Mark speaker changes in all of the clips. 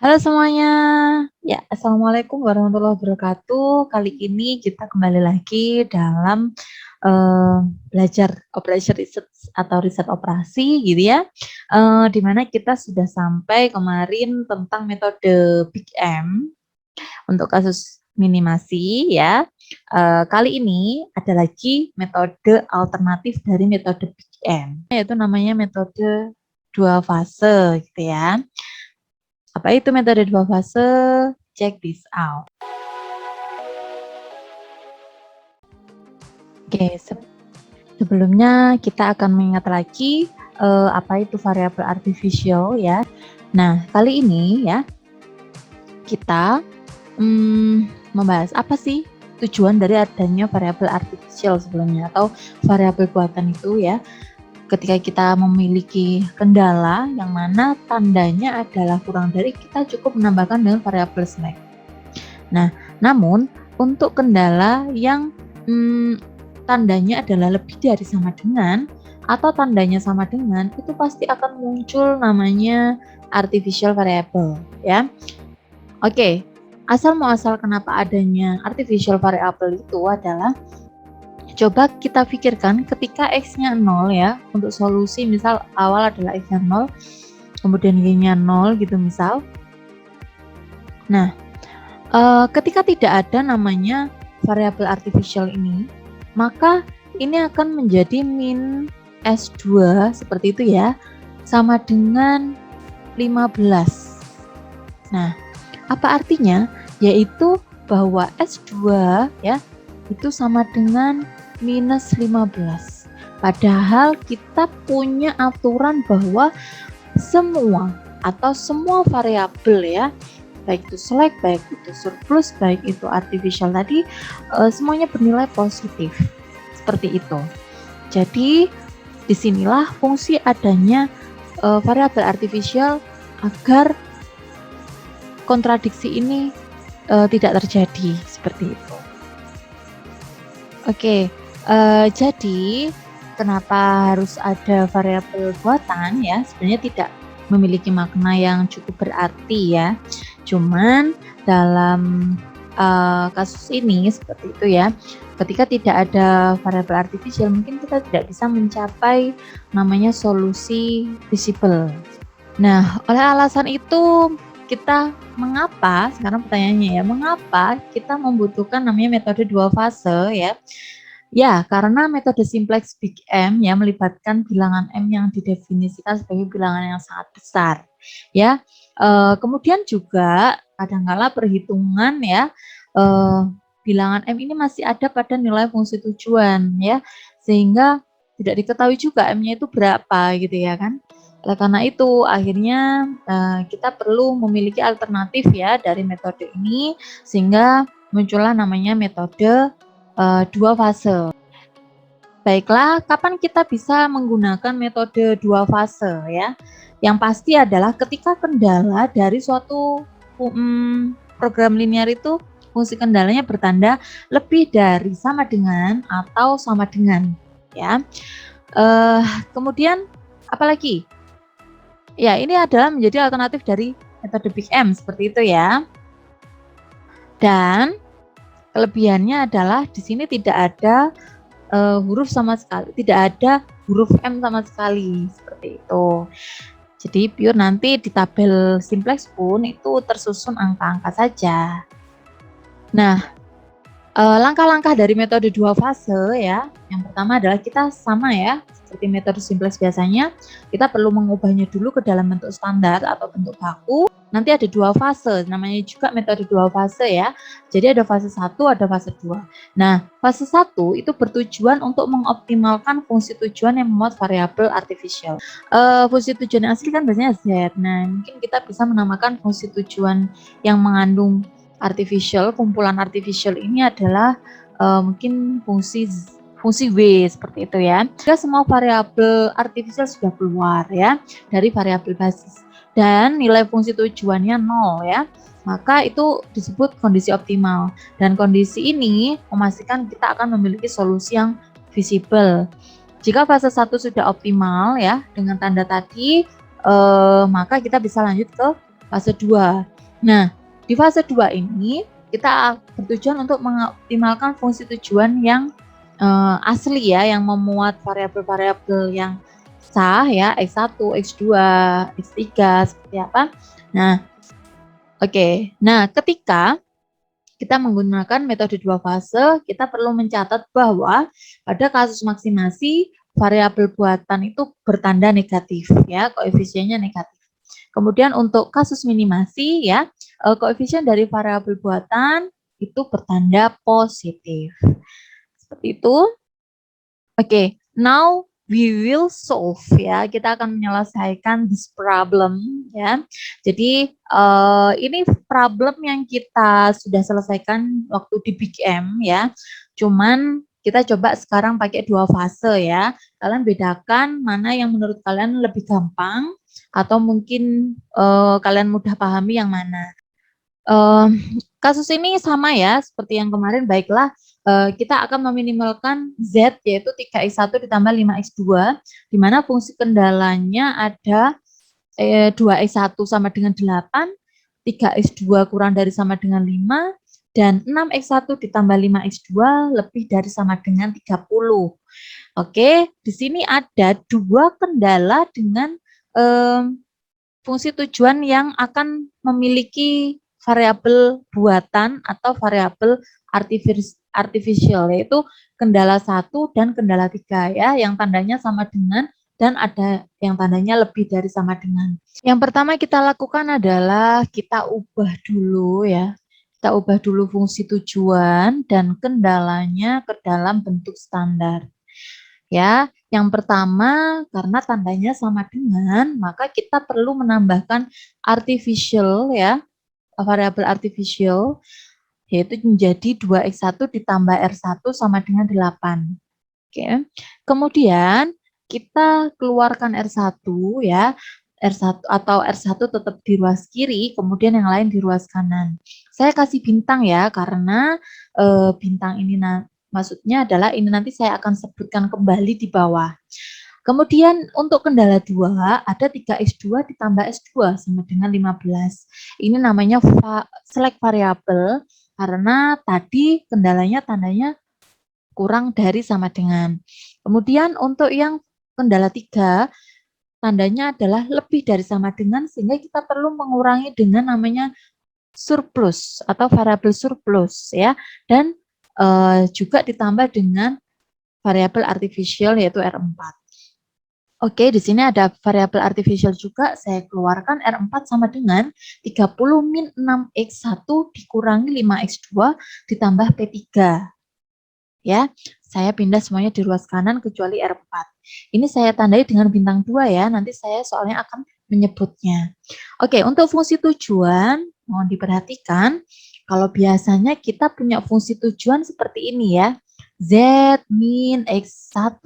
Speaker 1: Halo semuanya. Ya, assalamualaikum warahmatullahi wabarakatuh. Kali ini kita kembali lagi dalam eh, belajar operation research atau riset operasi gitu ya. Di mana kita sudah sampai kemarin tentang metode Big M untuk kasus minimasi ya. Kali ini ada lagi metode alternatif dari metode Big M, yaitu namanya metode dua fase gitu ya. Apa itu metode dua fase? Check this out. Oke, sebelumnya kita akan mengingat lagi apa itu variabel artificial ya. Nah, kali ini ya kita membahas apa sih tujuan dari adanya variabel artificial sebelumnya atau variabel buatan itu ya. Ketika kita memiliki kendala yang mana tandanya adalah kurang dari, kita cukup menambahkan dengan variabel select. Nah, namun untuk kendala yang tandanya adalah lebih dari sama dengan atau tandanya sama dengan, itu pasti akan muncul namanya artificial variable ya. Oke, asal muasal kenapa adanya artificial variable itu adalah, coba kita pikirkan ketika X-nya 0 ya, untuk solusi misal awal adalah X-nya 0, kemudian Y-nya 0 gitu misal. Nah, ketika tidak ada namanya variabel artificial ini, maka ini akan menjadi min S2 seperti itu ya, sama dengan 15. Nah, apa artinya? Yaitu bahwa S2 ya, itu sama dengan minus 15. Padahal kita punya aturan bahwa semua atau semua variabel ya, baik itu select, baik itu surplus, baik itu artificial tadi, semuanya bernilai positif. Seperti itu. Jadi, disinilah fungsi adanya variabel artificial agar kontradiksi ini tidak terjadi. Seperti itu. Oke, jadi kenapa harus ada variabel buatan ya? Sebenarnya tidak memiliki makna yang cukup berarti ya. Cuman dalam kasus ini seperti itu ya. Ketika tidak ada variabel artificial, mungkin kita tidak bisa mencapai namanya solusi visible. Nah, oleh alasan itu kita sekarang pertanyaannya ya, mengapa kita membutuhkan namanya metode dua fase ya? Ya, karena metode simplex Big M ya melibatkan bilangan M yang didefinisikan sebagai bilangan yang sangat besar. Ya, kemudian juga kadangkala perhitungan ya, bilangan M ini masih ada pada nilai fungsi tujuan ya, sehingga tidak diketahui juga M-nya itu berapa gitu ya kan. Oleh karena itu akhirnya kita perlu memiliki alternatif ya dari metode ini, sehingga muncullah namanya metode dua fase. Baiklah, kapan kita bisa menggunakan metode dua fase ya? Yang pasti adalah ketika kendala dari suatu program linear itu fungsi kendalanya bertanda lebih dari sama dengan atau sama dengan ya. Kemudian apalagi? Ya, ini adalah menjadi alternatif dari metode Big M seperti itu ya. Dan kelebihannya adalah di sini tidak ada huruf sama sekali, tidak ada huruf M sama sekali seperti itu. Jadi pure nanti di tabel simplex pun itu tersusun angka-angka saja. Nah, langkah-langkah dari metode dua fase ya, yang pertama adalah kita sama ya, seperti metode simplex biasanya, kita perlu mengubahnya dulu ke dalam bentuk standar atau bentuk baku. Nanti ada dua fase, namanya juga metode dua fase ya. Jadi ada fase 1, ada fase 2. Nah, fase 1 itu bertujuan untuk mengoptimalkan fungsi tujuan yang memuat variabel artificial. Fungsi tujuan yang asli kan biasanya Z. Nah, mungkin kita bisa menamakan fungsi tujuan yang mengandung artificial, kumpulan artificial ini adalah mungkin fungsi W seperti itu ya. Jika semua variabel artificial sudah keluar ya dari variabel basis dan nilai fungsi tujuannya 0 ya, maka itu disebut kondisi optimal. Dan kondisi ini memastikan kita akan memiliki solusi yang visible. Jika fase 1 sudah optimal ya dengan tanda tadi, maka kita bisa lanjut ke fase 2. Nah, di fase 2 ini kita bertujuan untuk mengoptimalkan fungsi tujuan yang asli ya, yang memuat variabel-variabel yang sah ya, X1, X2, X3 seperti apa. Nah, oke. Nah, ketika kita menggunakan metode 2 fase, kita perlu mencatat bahwa pada kasus maksimasi variabel buatan itu bertanda negatif ya, koefisiennya negatif. Kemudian untuk kasus minimasi ya, koefisien dari variabel buatan itu bertanda positif. Seperti itu. Oke, now we will solve ya. Kita akan menyelesaikan this problem ya. Jadi ini problem yang kita sudah selesaikan waktu di Big M ya. Cuman kita coba sekarang pakai 2 fase ya. Kalian bedakan mana yang menurut kalian lebih gampang atau mungkin kalian mudah pahami yang mana. Kasus ini sama ya seperti yang kemarin. Baiklah, kita akan meminimalkan Z yaitu 3x1 ditambah 5x2 di mana fungsi kendalanya ada 2x1 sama dengan 8, 3x2 kurang dari sama dengan 5, dan 6x1 ditambah 5x2 lebih dari sama dengan 30. Oke, di sini ada 2 kendala dengan fungsi tujuan yang akan memiliki variabel buatan atau variabel artificial, yaitu kendala 1 dan kendala 3 ya, yang tandanya sama dengan dan ada yang tandanya lebih dari sama dengan. Yang pertama kita lakukan adalah kita ubah dulu ya. Kita ubah dulu fungsi tujuan dan kendalanya ke dalam bentuk standar. Ya, yang pertama karena tandanya sama dengan, maka kita perlu menambahkan artificial ya, variabel artificial, yaitu menjadi 2x1 ditambah R1 sama dengan 8. Oke. Kemudian kita keluarkan R1 ya. R1 atau R1 tetap di ruas kiri, kemudian yang lain di ruas kanan. Saya kasih bintang ya, karena bintang ini maksudnya adalah ini nanti saya akan sebutkan kembali di bawah. Kemudian untuk kendala 2 ada 3x2 ditambah S2 sama dengan 15. Ini namanya select variable karena tadi kendalanya tandanya kurang dari sama dengan. Kemudian untuk yang kendala 3 tandanya adalah lebih dari sama dengan sehingga kita perlu mengurangi dengan namanya surplus atau variabel surplus ya, dan juga ditambah dengan variabel artificial yaitu R4. Oke, di sini ada variabel artificial juga. Saya keluarkan R4 sama dengan 30 min 6x1 dikurangi 5x2 ditambah P3. Ya, saya pindah semuanya di ruas kanan kecuali R4. Ini saya tandai dengan bintang 2 ya. Nanti saya soalnya akan menyebutnya. Oke, untuk fungsi tujuan mohon diperhatikan. Kalau biasanya kita punya fungsi tujuan seperti ini ya. Z min X1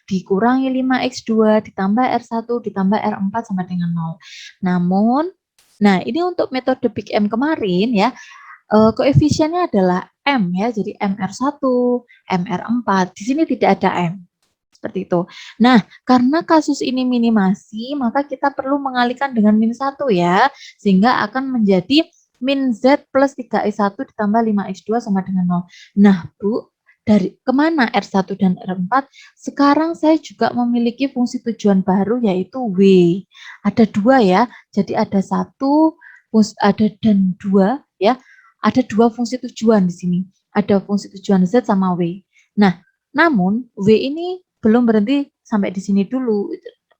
Speaker 1: dikurangi 5X2 ditambah R1 ditambah R4 sama dengan 0. Namun, nah ini untuk metode Big M kemarin ya, koefisiennya adalah M ya, jadi MR1, MR4. Di sini tidak ada M. Seperti itu. Nah, karena kasus ini minimasi, maka kita perlu mengalihkan dengan min 1 ya, sehingga akan menjadi min Z plus 3x1 ditambah 5x2 sama dengan 0. Nah, Bu, dari kemana R1 dan R4? Sekarang saya juga memiliki fungsi tujuan baru yaitu W. Ada 2 ya, jadi ada 1, ada dan 2 ya. Ada 2 fungsi tujuan di sini. Ada fungsi tujuan Z sama W. Nah, namun W ini belum berhenti sampai di sini dulu,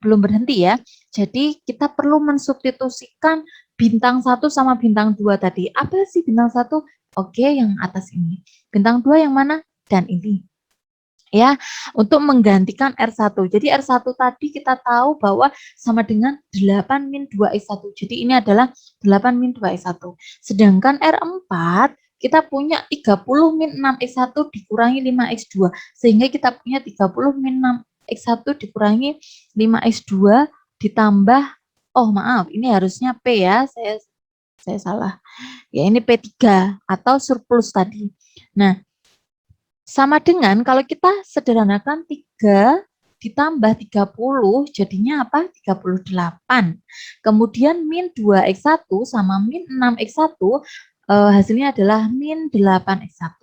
Speaker 1: belum berhenti ya. Jadi kita perlu mensubstitusikan bintang 1 sama bintang 2 tadi. Apa sih bintang 1? Oke, yang atas ini. Bintang 2 yang mana? Dan ini. Ya, untuk menggantikan R1. Jadi R1 tadi kita tahu bahwa sama dengan 8 min 2x1. Jadi ini adalah 8 min 2x1. Sedangkan R4 kita punya 30 min 6x1 dikurangi 5x2. Sehingga kita punya 30 min 6x1 dikurangi 5x2 ditambah, oh maaf, ini harusnya P ya, saya salah. Ya ini P3 atau surplus tadi. Nah, sama dengan kalau kita sederhanakan 3 ditambah 30 jadinya apa? 38. Kemudian min 2x1 sama min 6x1 hasilnya adalah min 8x1.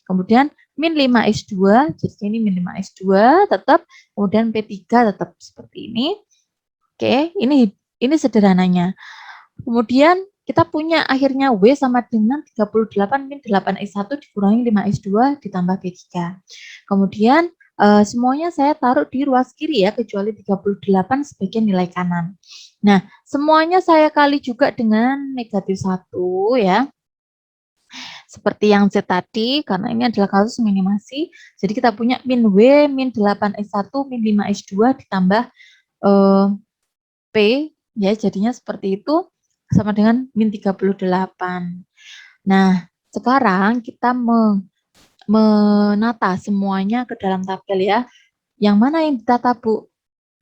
Speaker 1: Kemudian min 5x2, jadi ini min 5x2 tetap, kemudian P3 tetap seperti ini. Oke, ini sederhananya. Kemudian kita punya akhirnya W sama dengan 38 min 8x1 dikurangi 5x2 ditambah P3. Kemudian semuanya saya taruh di ruas kiri ya, kecuali 38 sebagai nilai kanan. Nah, semuanya saya kali juga dengan negatif 1 ya. Seperti yang Z tadi, karena ini adalah kasus minimasi. Jadi kita punya min W, min 8x1, min 5x2 ditambah P, ya jadinya seperti itu. Sama dengan min 38. Nah, sekarang kita menata semuanya ke dalam tabel ya. Yang mana yang ditata, Bu?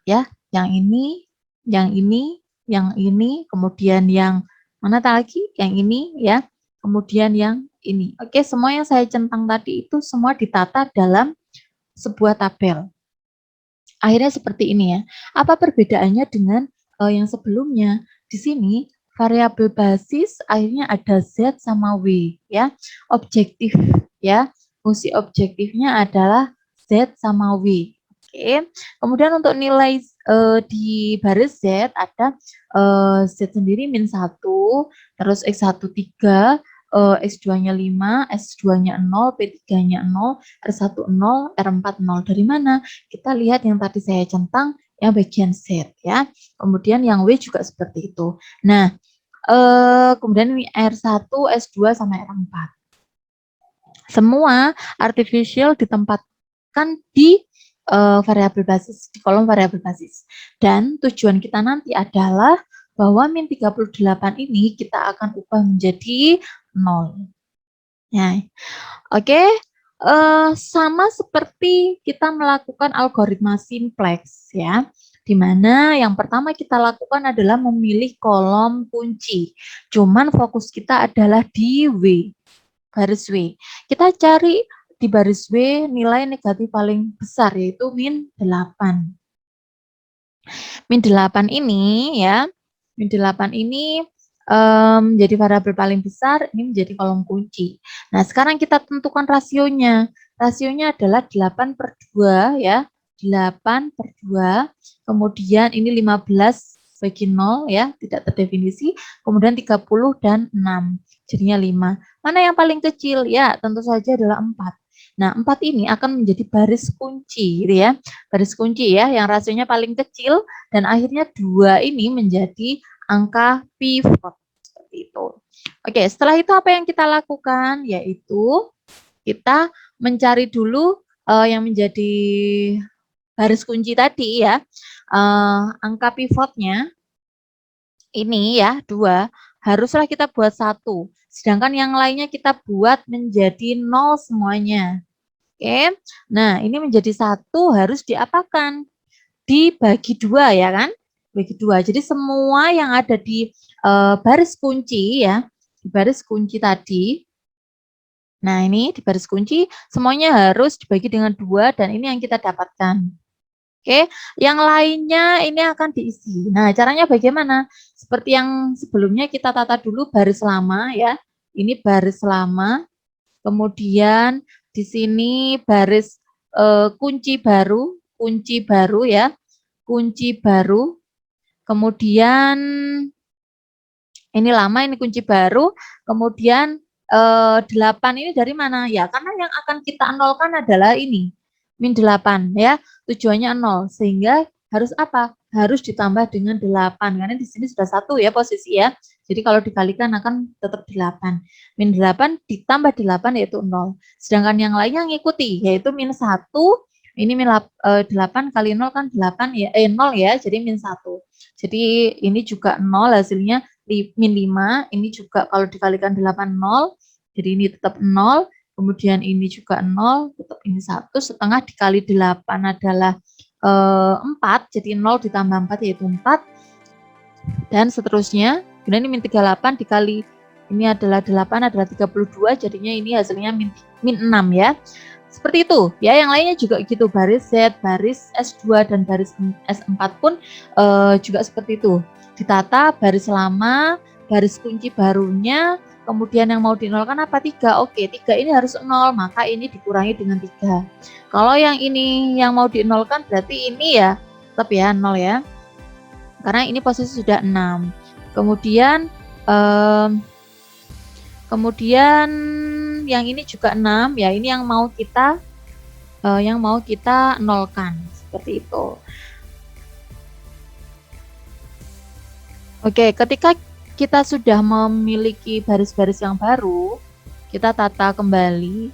Speaker 1: Ya, yang ini, yang ini, yang ini, kemudian yang mana lagi? Yang ini ya. Kemudian yang ini. Oke, semua yang saya centang tadi itu semua ditata dalam sebuah tabel. Akhirnya seperti ini ya. Apa perbedaannya dengan yang sebelumnya? Di sini variabel basis akhirnya ada Z sama W ya. Objektif ya. Fungsi objektifnya adalah Z sama W. Oke. Kemudian untuk nilai di baris Z ada Z sendiri min 1, terus X1 3, X2-nya 5, S2-nya 0, P3-nya 0, R1 0, R4 0. Dari mana? Kita lihat yang tadi saya centang yang bagian Z ya. Kemudian yang W juga seperti itu. Nah, kemudian ini R1, S2 sama R4. Semua artificial ditempatkan di variabel basis, di kolom variabel basis. Dan tujuan kita nanti adalah bahwa min 38 ini kita akan ubah menjadi 0. Ya. Oke, sama seperti kita melakukan algoritma simplex ya. Di mana yang pertama kita lakukan adalah memilih kolom kunci. Cuman fokus kita adalah di W, baris W. Kita cari di baris W nilai negatif paling besar yaitu min 8. Min 8 ini ya, min 8 ini menjadi variabel paling besar, ini menjadi kolom kunci. Nah, sekarang kita tentukan rasionya. Rasionya adalah 8/2 ya, 8/2, kemudian ini 15 bagi 0 ya, tidak terdefinisi, kemudian 30 dan 6, jadinya 5. Mana yang paling kecil? Ya, tentu saja adalah 4. Nah, 4 ini akan menjadi baris kunci gitu ya. Baris kunci ya, yang rasionya paling kecil dan akhirnya 2 ini menjadi angka pivot seperti itu. Oke, setelah itu apa yang kita lakukan? Yaitu kita mencari dulu yang menjadi baris kunci tadi ya. Angka pivotnya ini ya 2, haruslah kita buat 1. Sedangkan yang lainnya kita buat menjadi 0 semuanya. Oke, nah ini menjadi 1 harus diapakan? Dibagi 2 ya kan? Bagi 2. Jadi semua yang ada di baris kunci ya, di baris kunci tadi. Nah, ini di baris kunci semuanya harus dibagi dengan 2 dan ini yang kita dapatkan. Oke, yang lainnya ini akan diisi. Nah, caranya bagaimana? Seperti yang sebelumnya kita tata dulu baris lama ya. Ini baris lama. Kemudian di sini baris kunci baru ya. Kunci baru. Kemudian ini lama, ini kunci baru. Kemudian 8 ini dari mana? Ya, karena yang akan kita nolkan adalah ini. Min 8 ya. Tujuannya 0. Sehingga harus apa? Harus ditambah dengan 8. Karena di sini sudah 1 ya posisi ya. Jadi kalau dikalikan akan tetap 8. Min 8 ditambah 8 yaitu 0. Sedangkan yang lainnya ngikuti yaitu min 1. Ini min 8 kali 0 kan 8 ya, 0 ya, jadi min 1. Jadi ini juga 0 hasilnya min 5, ini juga kalau dikalikan 8 0, jadi ini tetap 0, kemudian ini juga 0, tetap ini 1, setengah dikali 8 adalah 4, jadi 0 ditambah 4 yaitu 4, dan seterusnya. Kemudian ini min 38 dikali ini adalah 8 adalah 32, jadinya ini hasilnya min 6 ya. Seperti itu ya, yang lainnya juga gitu, baris Z, baris S2 dan baris S4 pun juga seperti itu. Ditata baris lama, baris kunci barunya, kemudian yang mau dinolkan apa 3. Oke, 3 ini harus 0, maka ini dikurangi dengan 3. Kalau yang ini yang mau dinolkan berarti ini ya tetap ya 0 ya. Karena ini posisi sudah 6. Kemudian yang ini juga 6 ya, ini yang mau kita nolkan seperti itu. Oke, ketika kita sudah memiliki baris-baris yang baru, kita tata kembali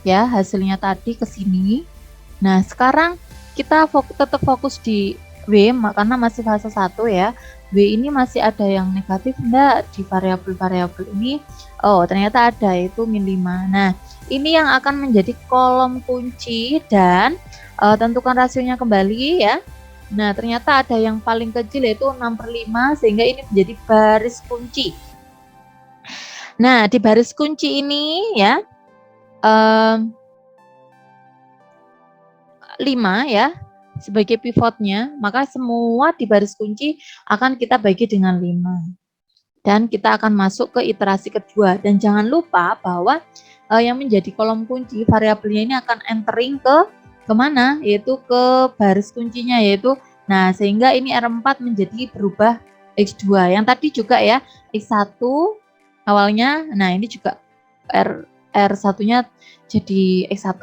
Speaker 1: ya hasilnya tadi ke sini. Nah, sekarang kita tetap fokus di W karena masih fase 1 ya. W ini masih ada yang negatif enggak di variabel-variabel ini? Oh, ternyata ada, yaitu -5. Nah, ini yang akan menjadi kolom kunci dan tentukan rasionya kembali ya. Nah, ternyata ada yang paling kecil yaitu 6/5 sehingga ini menjadi baris kunci. Nah, di baris kunci ini ya 5 ya sebagai pivotnya, maka semua di baris kunci akan kita bagi dengan 5. Dan kita akan masuk ke iterasi kedua. Dan jangan lupa bahwa yang menjadi kolom kunci variabelnya ini akan entering ke kemana? Yaitu ke baris kuncinya, yaitu nah sehingga ini R4 menjadi berubah X2. Yang tadi juga ya X1 awalnya, nah ini juga R1-nya jadi X1.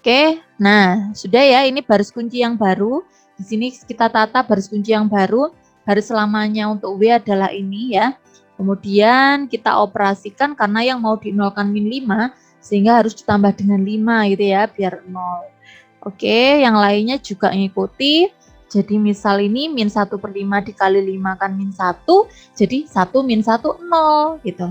Speaker 1: Oke, nah sudah ya, ini baris kunci yang baru. Di sini kita tata baris kunci yang baru. Baris lamanya untuk W adalah ini ya. Kemudian kita operasikan karena yang mau dinolkan -5 sehingga harus ditambah dengan 5 gitu ya biar 0. Oke, yang lainnya juga mengikuti. Jadi misal ini -1/5 dikali 5 kan -1, jadi 1 -1 0 gitu.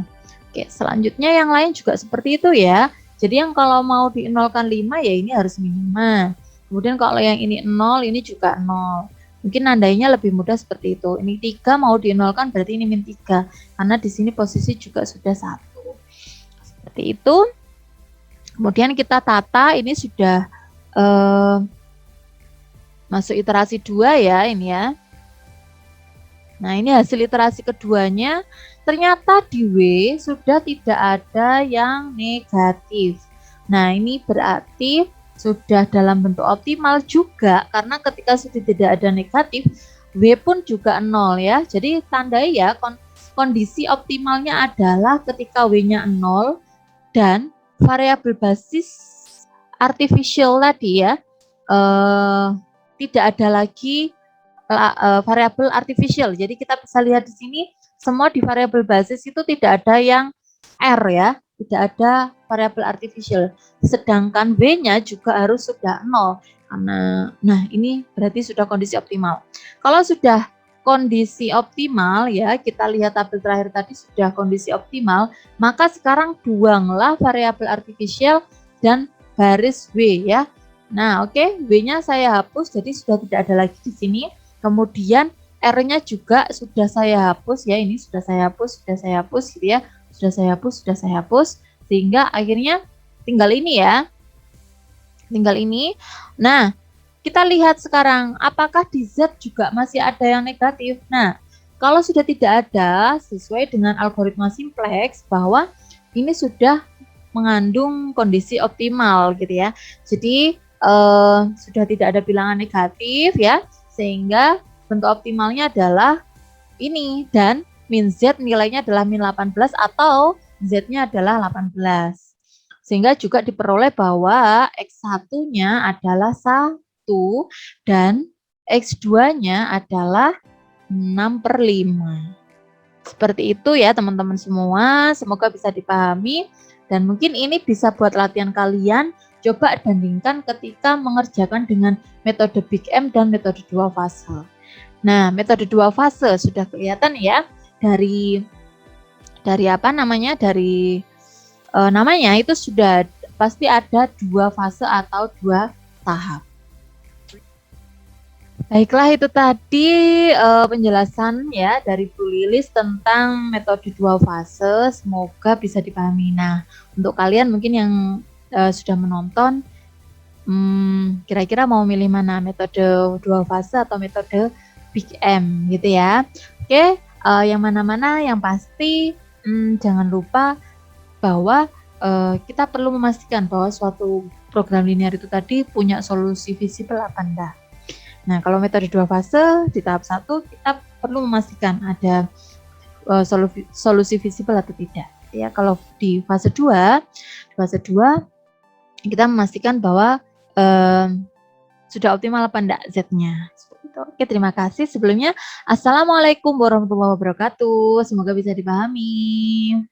Speaker 1: Oke, selanjutnya yang lain juga seperti itu ya. Jadi yang kalau mau dinolkan 5 ya ini harus -5. Kemudian kalau yang ini 0, ini juga 0. Mungkin nandainya lebih mudah seperti itu. Ini 3 mau dinolkan berarti ini -3. Karena di sini posisi juga sudah 1. Seperti itu. Kemudian kita tata, ini sudah masuk iterasi 2 ya ini ya. Nah, ini hasil iterasi keduanya, ternyata di W sudah tidak ada yang negatif. Nah, ini berarti sudah dalam bentuk optimal juga, karena ketika sudah tidak ada negatif, W pun juga 0 ya. Jadi tandai ya, kondisi optimalnya adalah ketika W-nya 0 dan variabel basis artificial tadi ya, tidak ada lagi variabel artificial. Jadi kita bisa lihat di sini semua di variabel basis itu tidak ada yang R ya, tidak ada variabel artificial. Sedangkan W-nya juga harus sudah 0 karena nah ini berarti sudah kondisi optimal. Kalau sudah kondisi optimal ya, kita lihat tabel terakhir tadi sudah kondisi optimal, maka sekarang buanglah variabel artificial dan baris W ya. Nah, oke, W-nya saya hapus jadi sudah tidak ada lagi di sini. Kemudian R-nya juga sudah saya hapus ya, ini sudah saya hapus gitu ya. Sudah saya hapus sehingga akhirnya tinggal ini ya. Tinggal ini. Nah, kita lihat sekarang apakah di Z juga masih ada yang negatif. Nah, kalau sudah tidak ada sesuai dengan algoritma simplex bahwa ini sudah mengandung kondisi optimal gitu ya. Jadi sudah tidak ada bilangan negatif ya, sehingga bentuk optimalnya adalah ini dan min Z nilainya adalah -18 atau Z-nya adalah 18. Sehingga juga diperoleh bahwa X1-nya adalah 1 dan X2-nya adalah 6/5. Seperti itu ya teman-teman semua, semoga bisa dipahami dan mungkin ini bisa buat latihan kalian. Coba bandingkan ketika mengerjakan dengan metode Big M dan metode 2 fase. Nah, metode 2 fase sudah kelihatan ya dari apa namanya? Dari namanya itu sudah pasti ada 2 fase atau 2 tahap. Baiklah, itu tadi penjelasan ya dari Bu Lilis tentang metode dua fase. Semoga bisa dipahami. Nah, untuk kalian mungkin yang sudah menonton, kira-kira mau milih mana, metode dua fase atau metode Big M gitu ya. Oke, yang mana-mana yang pasti jangan lupa bahwa kita perlu memastikan bahwa suatu program linear itu tadi punya solusi visible apa enggak. Nah, kalau metode dua fase di tahap 1 kita perlu memastikan ada solusi visible atau tidak. Ya, kalau di fase 2 kita memastikan bahwa sudah optimal apa enggak Z-nya. Oke, terima kasih sebelumnya. Assalamualaikum warahmatullahi wabarakatuh. Semoga bisa dipahami.